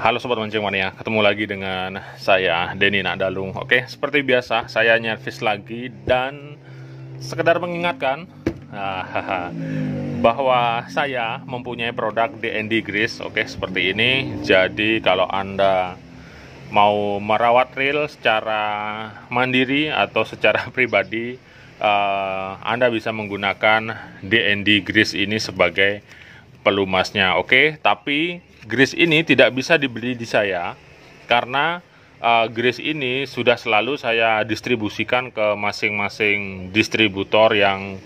Halo Sobat Mancing Mania, ketemu lagi dengan saya Denny Nakdalung. Oke, seperti biasa saya nyervis lagi dan sekedar mengingatkan bahwa saya mempunyai produk DND Grease. Oke, seperti ini. Jadi kalau Anda mau merawat reel secara mandiri atau secara pribadi, Anda bisa menggunakan DND Grease ini sebagai pelumasnya. Oke, tapi grease ini tidak bisa dibeli di saya karena grease ini sudah selalu saya distribusikan ke masing-masing distributor yang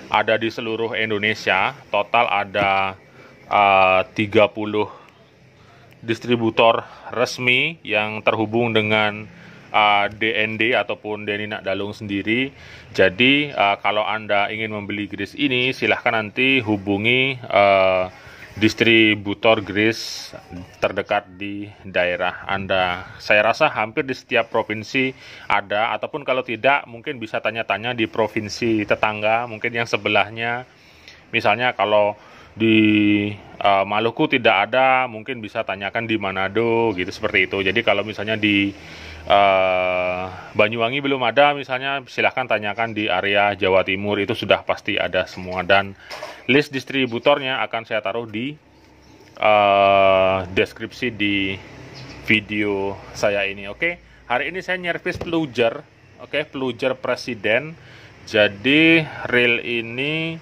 ada di seluruh Indonesia. Total ada 30 distributor resmi yang terhubung dengan DND ataupun Denny Nakdalung sendiri. Jadi kalau Anda ingin membeli grease ini, silahkan nanti hubungi distributor grease terdekat di daerah Anda. Saya rasa hampir di setiap provinsi ada, ataupun kalau tidak mungkin bisa tanya-tanya di provinsi tetangga, mungkin yang sebelahnya. Misalnya kalau di Maluku tidak ada, mungkin bisa tanyakan di Manado gitu, seperti itu. Jadi kalau misalnya di Banyuwangi belum ada misalnya, silahkan tanyakan di area Jawa Timur, itu sudah pasti ada semua. Dan list distributornya akan saya taruh di deskripsi di video saya ini. Oke, hari ini saya nyervis pluger. Oke, pluger Presiden. Jadi reel ini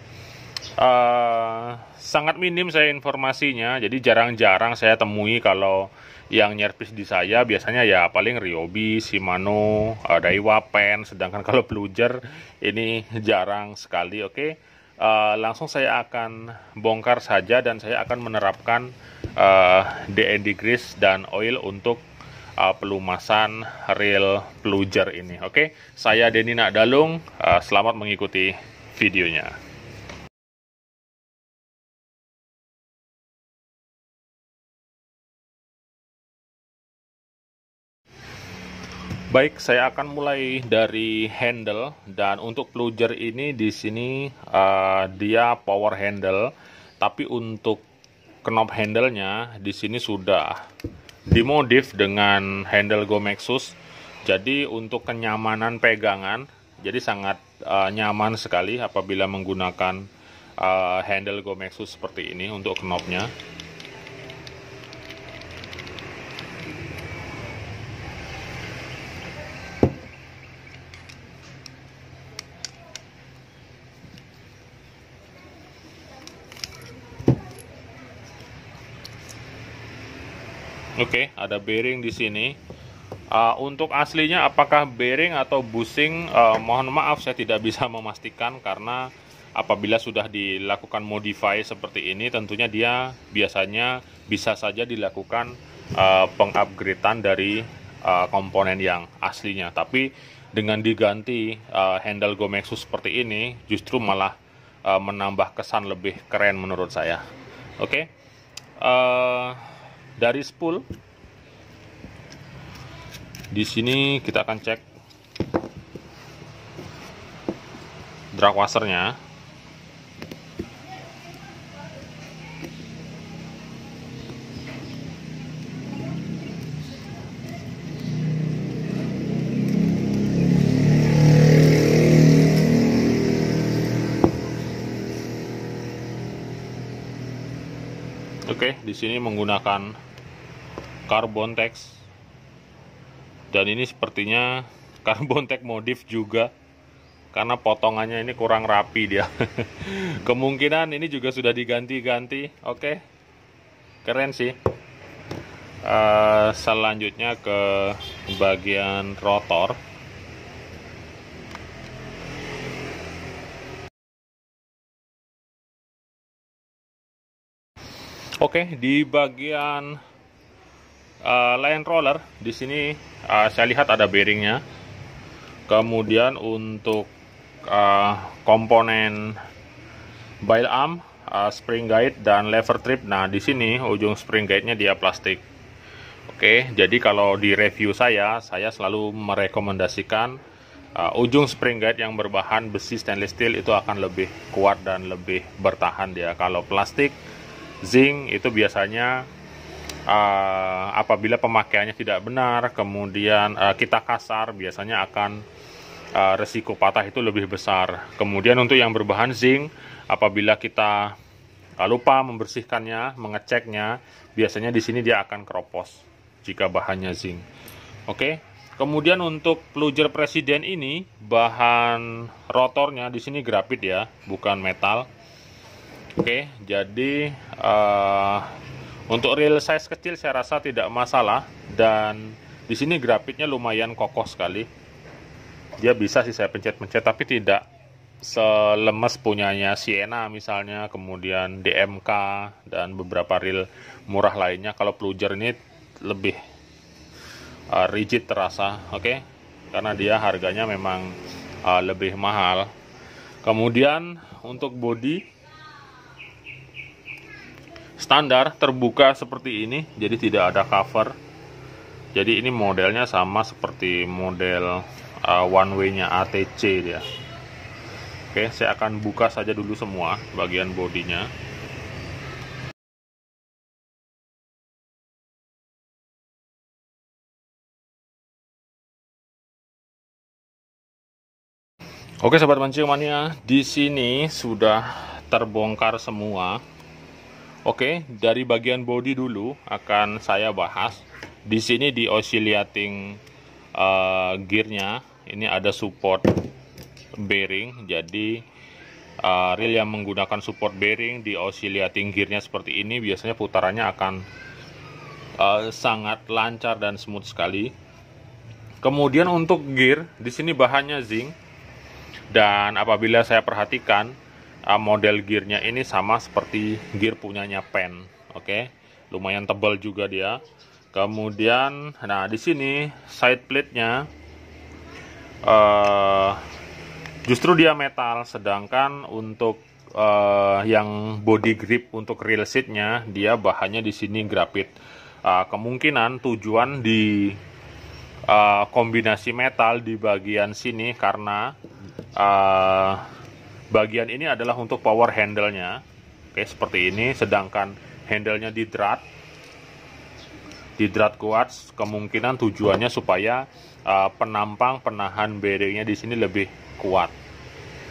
sangat minim saya informasinya, jadi jarang-jarang saya temui. Kalau yang nyervis di saya biasanya ya paling Ryobi, Shimano, Daiwa, Pen. Sedangkan kalau pluger ini jarang sekali. Oke, langsung saya akan bongkar saja dan saya akan menerapkan DND Grease dan oil untuk pelumasan reel pluger ini. Oke, saya Denny Nakdalung, selamat mengikuti videonya. Baik, saya akan mulai dari handle. Dan untuk pluger ini di sini dia power handle, tapi untuk knob handle-nya di sini sudah dimodif dengan handle Gomexus. Jadi untuk kenyamanan pegangan, jadi sangat nyaman sekali apabila menggunakan handle Gomexus seperti ini untuk knobnya. Oke, ada bearing di sini. Untuk aslinya apakah bearing atau bushing, mohon maaf saya tidak bisa memastikan, karena apabila sudah dilakukan modify seperti ini, tentunya dia biasanya bisa saja dilakukan pengupgradean dari komponen yang aslinya. Tapi dengan diganti handle Gomexus seperti ini, justru malah menambah kesan lebih keren menurut saya. Oke. Dari spool di sini kita akan cek drag washernya. Oke, di sini menggunakan Carbon Tex, dan ini sepertinya Carbon Tex modif juga karena potongannya ini kurang rapi dia. Kemungkinan ini juga sudah diganti-ganti. Oke, keren sih. Selanjutnya ke bagian rotor. Oke, di bagian line roller di sini saya lihat ada bearingnya. Kemudian untuk komponen bail arm, spring guide dan lever trip. Nah, di sini ujung spring guide-nya dia plastik. Oke, jadi kalau di review saya selalu merekomendasikan ujung spring guide yang berbahan besi stainless steel, itu akan lebih kuat dan lebih bertahan dia. Kalau plastik zinc itu biasanya apabila pemakaiannya tidak benar, kemudian kita kasar, biasanya akan resiko patah itu lebih besar. Kemudian untuk yang berbahan zinc, apabila kita lupa membersihkannya, mengeceknya, biasanya di sini dia akan keropos jika bahannya zinc. Oke. Kemudian untuk plunger presiden ini, bahan rotornya di sini grafit ya, bukan metal. Oke, jadi untuk real size kecil saya rasa tidak masalah, dan di sini grafitnya lumayan kokoh sekali. Dia bisa sih saya pencet-pencet, tapi tidak selemes punyanya Sienna misalnya, kemudian DMK dan beberapa reel murah lainnya. Kalau plunger ini lebih rigid terasa, oke, karena dia harganya memang lebih mahal. Kemudian untuk bodi standar terbuka seperti ini, jadi tidak ada cover. Jadi ini modelnya sama seperti model one way-nya ATC dia. Oke, saya akan buka saja dulu semua bagian bodinya. Oke sobat mancing mania, di sini sudah terbongkar semua. Oke, dari bagian bodi dulu akan saya bahas. Di sini di oscillating gearnya ini ada support bearing. Jadi reel yang menggunakan support bearing di oscillating gearnya seperti ini biasanya putarannya akan sangat lancar dan smooth sekali. Kemudian untuk gear di sini bahannya zinc, dan apabila saya perhatikan model gearnya ini sama seperti gear punyanya Penn. Oke, lumayan tebal juga dia. Kemudian, nah di sini side plate-nya justru dia metal, sedangkan untuk yang body grip untuk reel seat-nya dia bahannya di sini grafit. Kemungkinan tujuan di kombinasi metal di bagian sini karena bagian ini adalah untuk power handle-nya. Oke, seperti ini. Sedangkan handle-nya di drat quartz, kemungkinan tujuannya supaya penampang penahan bearingnya di sini lebih kuat.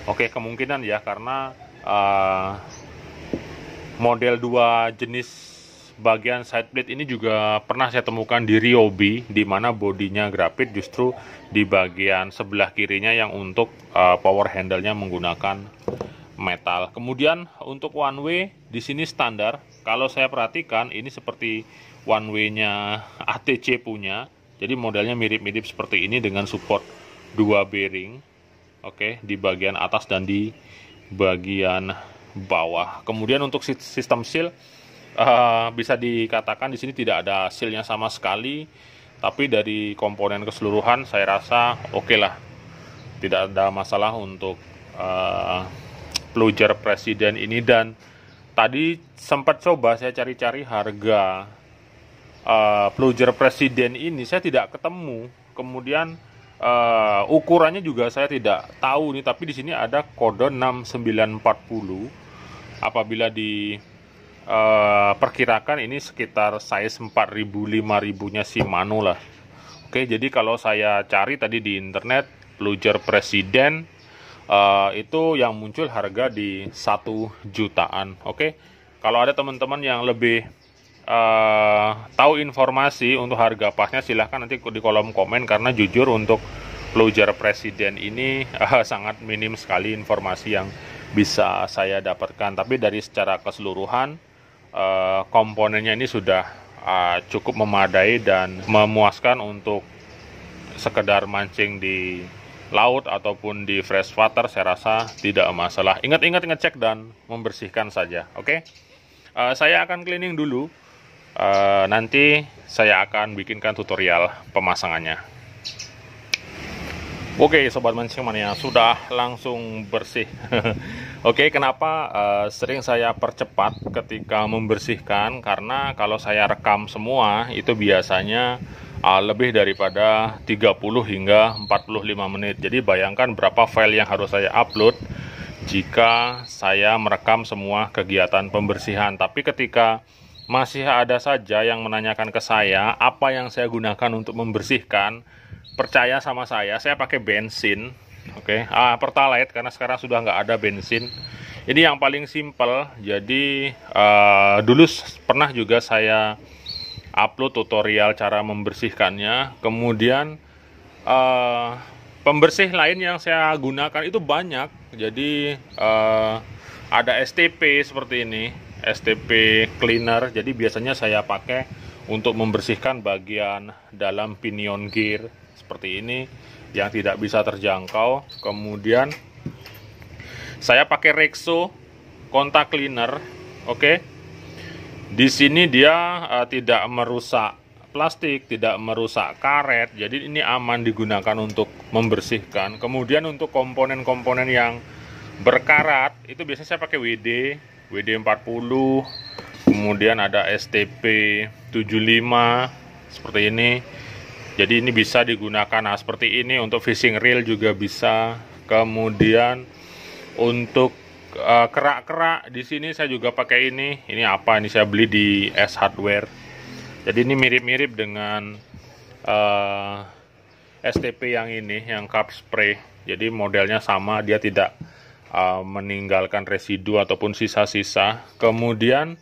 Oke, kemungkinan ya, karena model 2 jenis bagian side plate ini juga pernah saya temukan di Ryobi, di mana bodinya grafit, justru di bagian sebelah kirinya yang untuk power handle-nya menggunakan metal. Kemudian untuk one way di sini standar. Kalau saya perhatikan ini seperti one way-nya ATC punya. Jadi modelnya mirip-mirip seperti ini dengan support 2 bearing. Oke, di bagian atas dan di bagian bawah. Kemudian untuk sistem seal bisa dikatakan di sini tidak ada sealnya sama sekali, tapi dari komponen keseluruhan saya rasa oke lah, tidak ada masalah untuk plunger presiden ini. Dan tadi sempat coba saya cari-cari harga plunger presiden ini, saya tidak ketemu. Kemudian ukurannya juga saya tidak tahu nih, tapi di sini ada kode 6940. Apabila di perkirakan ini sekitar size 4000-5000-nya Shimano lah. Oke, jadi kalau saya cari tadi di internet plunger presiden itu yang muncul harga di 1 jutaan. Oke, kalau ada teman-teman yang lebih tahu informasi untuk harga pasnya, silahkan nanti di kolom komen, karena jujur untuk plunger presiden ini sangat minim sekali informasi yang bisa saya dapatkan. Tapi dari secara keseluruhan komponennya ini sudah cukup memadai dan memuaskan untuk sekedar mancing di laut ataupun di freshwater. Saya rasa tidak masalah. Ingat-ingat ngecek dan membersihkan saja. Oke, saya akan cleaning dulu. Nanti saya akan bikinkan tutorial pemasangannya. Oke sobat mancing mania, sudah langsung bersih. Oke, kenapa sering saya percepat ketika membersihkan? Karena kalau saya rekam semua itu biasanya lebih daripada 30 hingga 45 menit. Jadi bayangkan berapa file yang harus saya upload jika saya merekam semua kegiatan pembersihan. Tapi ketika masih ada saja yang menanyakan ke saya apa yang saya gunakan untuk membersihkan. Percaya sama saya pakai bensin, oke, Pertalite, karena sekarang sudah nggak ada bensin. Ini yang paling simple. Jadi dulu pernah juga saya upload tutorial cara membersihkannya. Kemudian pembersih lain yang saya gunakan itu banyak. Jadi ada STP seperti ini, STP cleaner. Jadi biasanya saya pakai untuk membersihkan bagian dalam pinion gear seperti ini yang tidak bisa terjangkau. Kemudian saya pakai Rexo contact cleaner, oke. Di sini dia tidak merusak plastik, tidak merusak karet, jadi ini aman digunakan untuk membersihkan. Kemudian untuk komponen-komponen yang berkarat itu biasanya saya pakai WD 40, kemudian ada STP 75 seperti ini. Jadi ini bisa digunakan, nah seperti ini untuk fishing reel juga bisa. Kemudian untuk kerak-kerak di sini saya juga pakai ini. Ini apa? Ini saya beli di S Hardware. Jadi ini mirip-mirip dengan STP yang ini, yang cup spray. Jadi modelnya sama, dia tidak meninggalkan residu ataupun sisa-sisa. Kemudian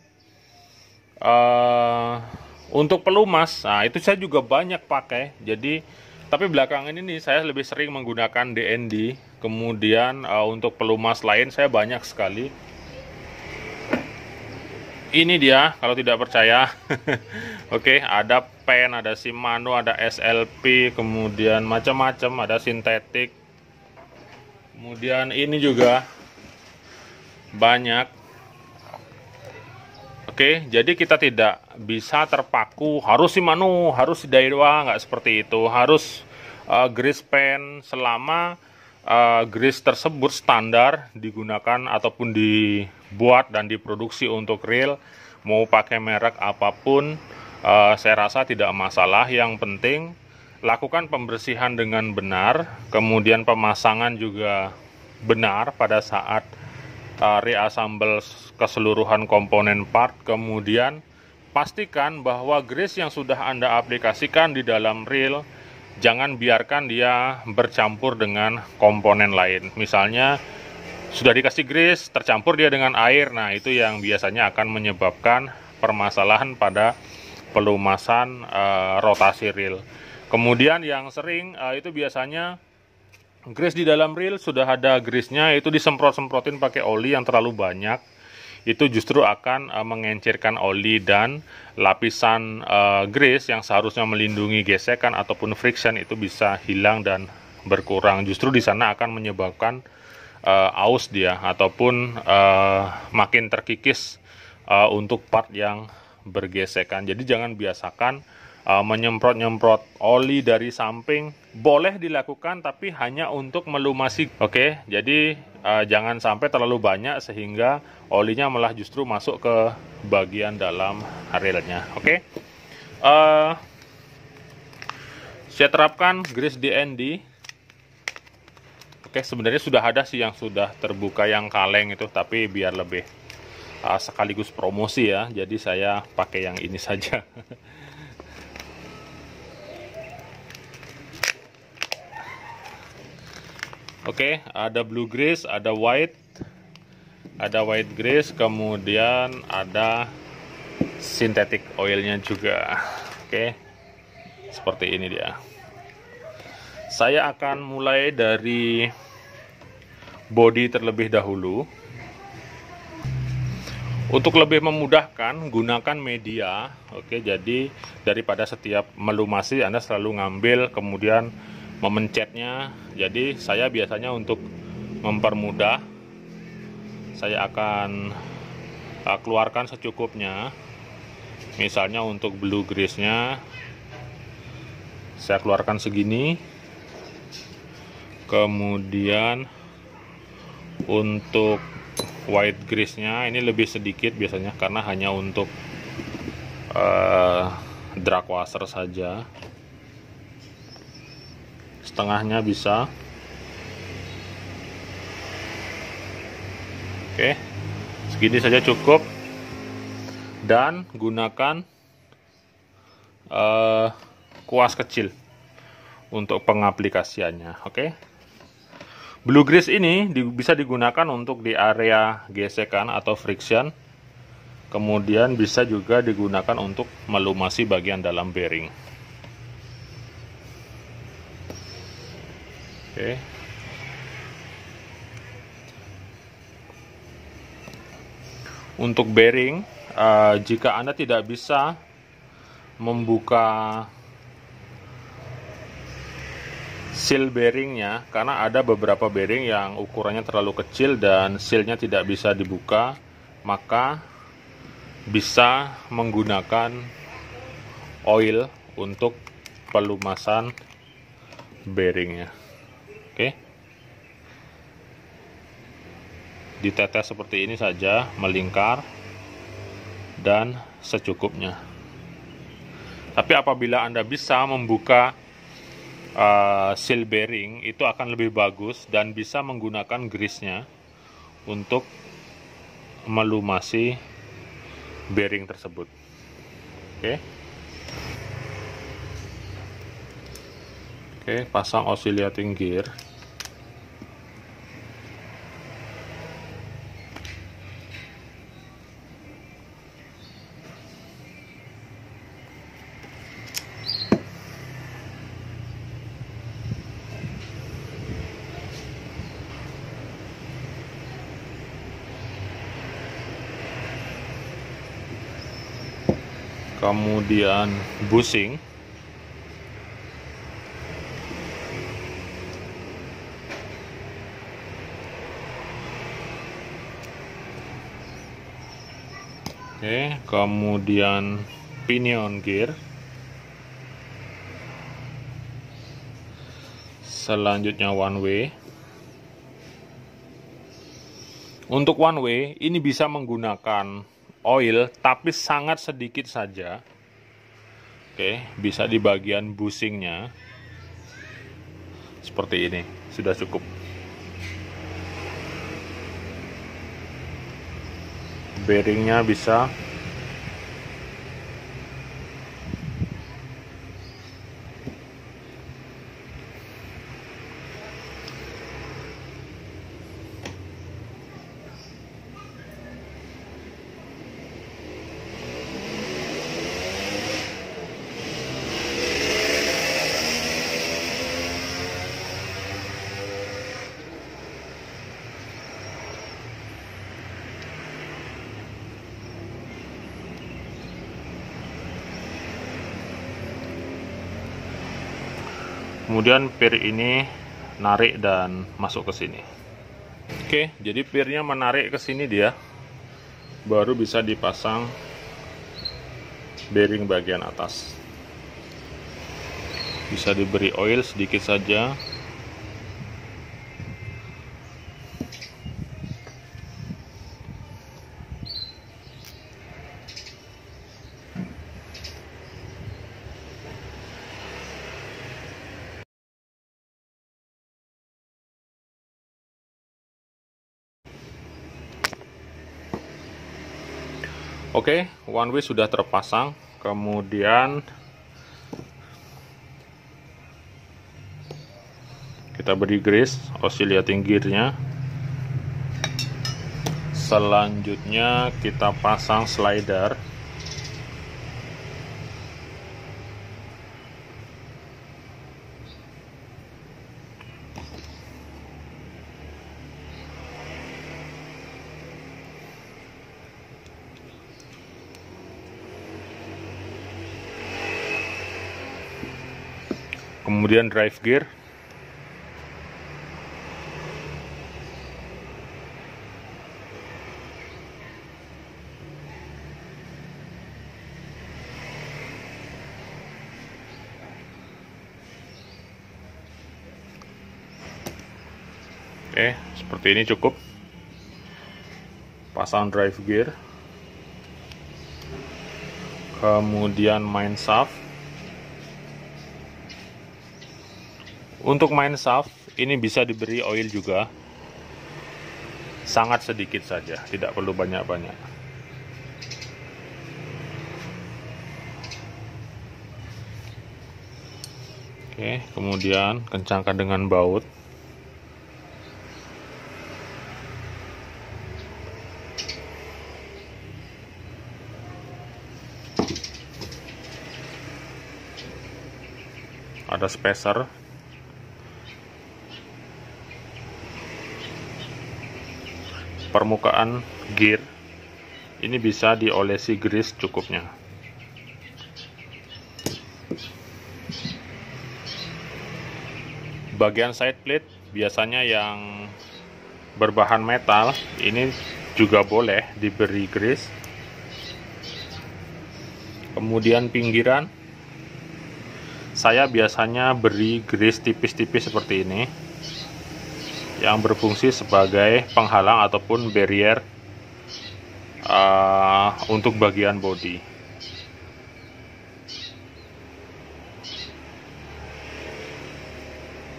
untuk pelumas, nah itu saya juga banyak pakai. Jadi tapi belakangan ini saya lebih sering menggunakan DND. Kemudian untuk pelumas lain saya banyak sekali. Ini dia, kalau tidak percaya. Oke, ada pen, ada Shimano, ada SLP, kemudian macam-macam, ada sintetik. Kemudian ini juga banyak. Oke, jadi kita tidak bisa terpaku harus Shimano, harus Daiwa, nggak seperti itu. Harus grease pen selama grease tersebut standar digunakan ataupun dibuat dan diproduksi untuk reel. Mau pakai merek apapun, saya rasa tidak masalah. Yang penting lakukan pembersihan dengan benar, kemudian pemasangan juga benar pada saat reassemble keseluruhan komponen part. Kemudian pastikan bahwa grease yang sudah Anda aplikasikan di dalam reel, jangan biarkan dia bercampur dengan komponen lain. Misalnya sudah dikasih grease, tercampur dia dengan air, nah itu yang biasanya akan menyebabkan permasalahan pada pelumasan rotasi reel. Kemudian yang sering itu biasanya grease di dalam reel sudah ada grease-nya, itu disemprot-semprotin pakai oli yang terlalu banyak. Itu justru akan mengencirkan oli dan lapisan grease yang seharusnya melindungi gesekan ataupun friction itu bisa hilang dan berkurang. Justru di sana akan menyebabkan aus dia ataupun makin terkikis untuk part yang bergesekan. Jadi jangan biasakan menyemprot-nyemprot oli dari samping. Boleh dilakukan tapi hanya untuk melumasi. Oke, jadi jangan sampai terlalu banyak sehingga olinya malah justru masuk ke bagian dalam reelnya. Oke, saya terapkan grease DND. Oke, sebenarnya sudah ada sih yang sudah terbuka yang kaleng itu, tapi biar lebih sekaligus promosi ya, jadi saya pakai yang ini saja. Oke, ada blue grease, ada white grease, kemudian ada synthetic oilnya juga. Oke, seperti ini dia. Saya akan mulai dari body terlebih dahulu. Untuk lebih memudahkan, gunakan media. Oke, jadi daripada setiap melumasi Anda selalu ngambil kemudian memencetnya. Jadi saya biasanya untuk mempermudah, saya akan keluarkan secukupnya. Misalnya untuk blue grease-nya saya keluarkan segini. Kemudian untuk white grease-nya ini lebih sedikit biasanya karena hanya untuk drag washer saja. Setengahnya bisa. Oke, segini saja cukup. dan gunakan kuas kecil untuk pengaplikasiannya. Oke. Blue grease ini bisa digunakan untuk di area gesekan atau friction. Kemudian bisa juga digunakan untuk melumasi bagian dalam bearing. Oke. Untuk bearing, jika Anda tidak bisa membuka seal bearingnya, karena ada beberapa bearing yang ukurannya terlalu kecil dan sealnya tidak bisa dibuka, maka bisa menggunakan oil untuk pelumasan bearingnya. Oke. Ditetes seperti ini saja, melingkar dan secukupnya. Tapi apabila Anda bisa membuka seal bearing, itu akan lebih bagus dan bisa menggunakan grease-nya untuk melumasi bearing tersebut. Oke. Oke, pasang oscillating gear. Kemudian bushing. Oke, kemudian pinion gear. Selanjutnya one way. Untuk one way ini bisa menggunakan oil tapi sangat sedikit saja. Oke, bisa di bagian bushingnya seperti ini, sudah cukup. Bearingnya bisa kemudian pir ini narik dan masuk ke sini. Oke, jadi pirnya menarik ke sini dia, baru bisa dipasang bearing bagian atas. Bisa diberi oil sedikit saja. Oke, one way sudah terpasang. Kemudian kita beri grease oscillating gearnya. Selanjutnya kita pasang slider. Kemudian drive gear. Oke, seperti ini cukup. Pasang drive gear. Kemudian main shaft. Untuk main shaft ini bisa diberi oil juga, sangat sedikit saja, tidak perlu banyak-banyak. Oke, kemudian kencangkan dengan baut. Ada spacer. Permukaan gear ini bisa diolesi grease cukupnya. Bagian side plate biasanya yang berbahan metal ini juga boleh diberi grease. Kemudian pinggiran saya biasanya beri grease tipis-tipis seperti ini yang berfungsi sebagai penghalang ataupun barrier untuk bagian bodi.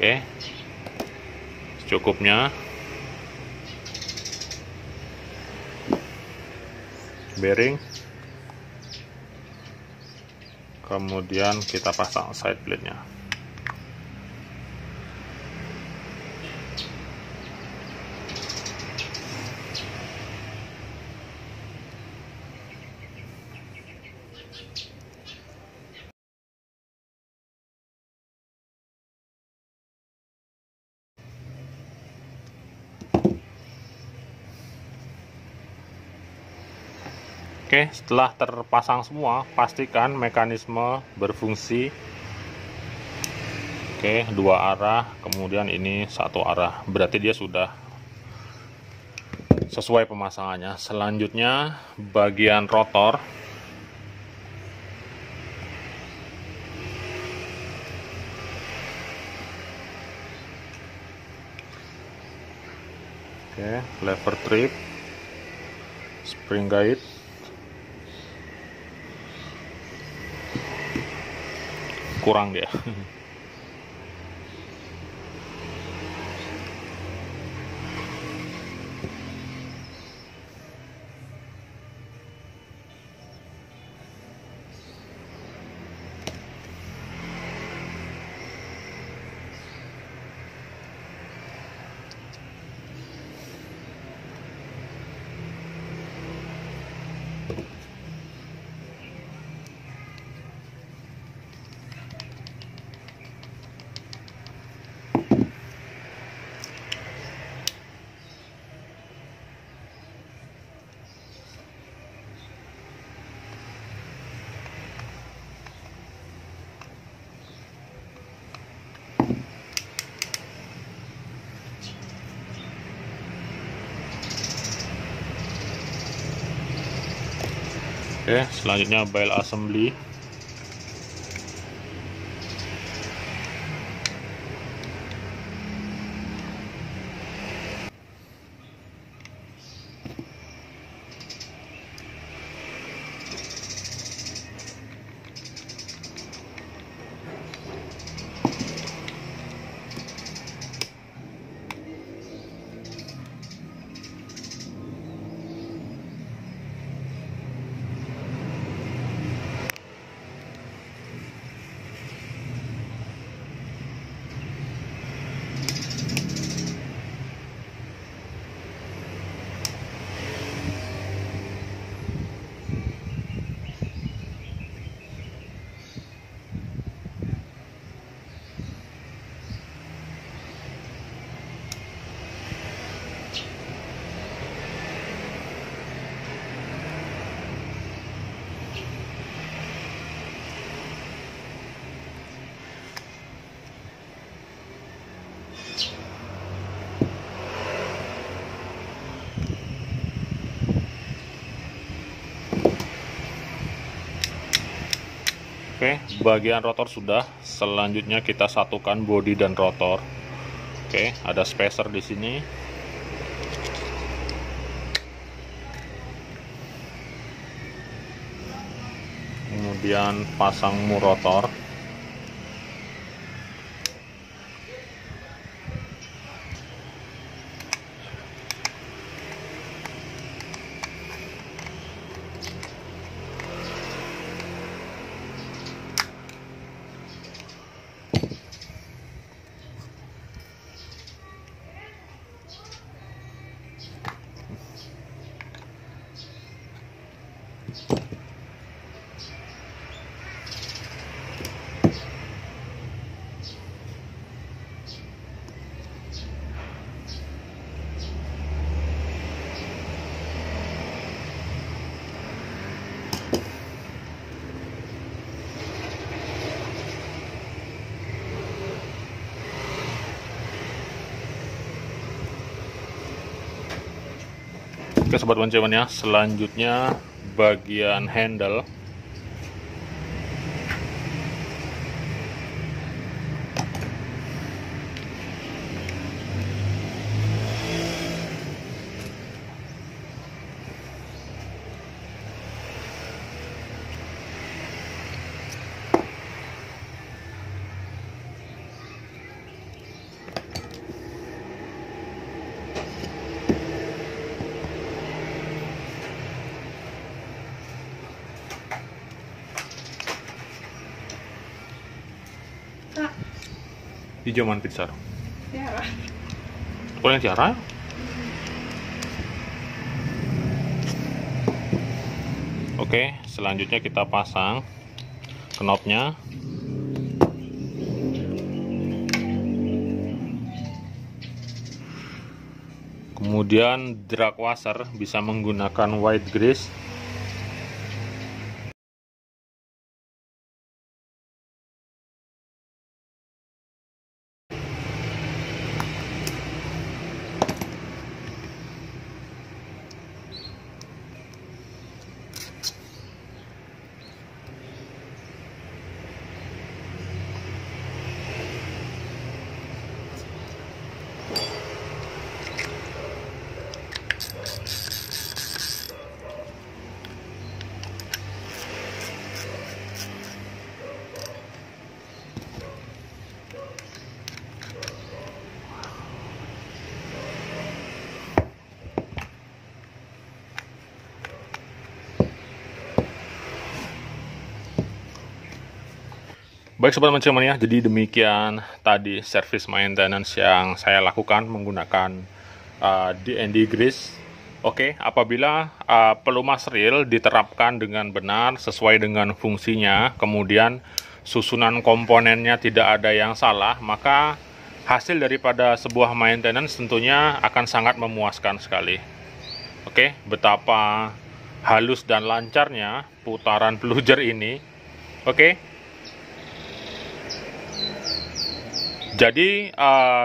Oke, secukupnya. Bearing, kemudian kita pasang side plate-nya. Oke, setelah terpasang semua, pastikan mekanisme berfungsi. Oke, dua arah, kemudian ini satu arah. Berarti dia sudah sesuai pemasangannya. Selanjutnya, bagian rotor. Oke, lever trip, spring guide. Kurang dia. Oke, selanjutnya bell assembly. Oke, bagian rotor sudah. Selanjutnya kita satukan bodi dan rotor. Oke, ada spacer di sini. Kemudian pasang mur rotor. Oke sobat bonceman ya, selanjutnya bagian handle. Di zaman pizza. Tiara. Oh yang Tiara? Oke, selanjutnya kita pasang knopnya. Kemudian drag washer bisa menggunakan white grease. Baik sobat bonceman ya, jadi demikian tadi service maintenance yang saya lakukan menggunakan D&D grease. Oke, apabila pelumas reel diterapkan dengan benar sesuai dengan fungsinya, kemudian susunan komponennya tidak ada yang salah, maka hasil daripada sebuah maintenance tentunya akan sangat memuaskan sekali. Oke, betapa halus dan lancarnya putaran plunger ini. Oke. Jadi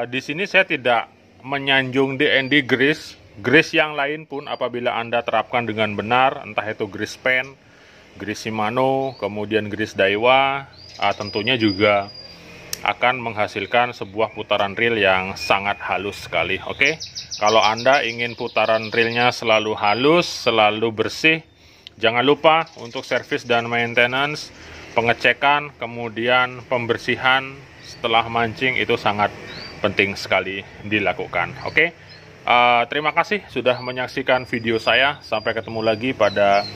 di sini saya tidak menyanjung D&D grease. Grease yang lain pun apabila Anda terapkan dengan benar, entah itu grease pen, grease Shimano, kemudian grease Daiwa, tentunya juga akan menghasilkan sebuah putaran reel yang sangat halus sekali. Oke, kalau Anda ingin putaran reelnya selalu halus, selalu bersih, jangan lupa untuk servis dan maintenance, pengecekan, kemudian pembersihan setelah mancing itu sangat penting sekali dilakukan. Oke, terima kasih sudah menyaksikan video saya. Sampai ketemu lagi pada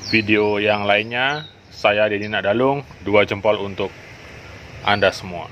video yang lainnya. Saya Denny Nadalung, 2 jempol untuk Anda semua.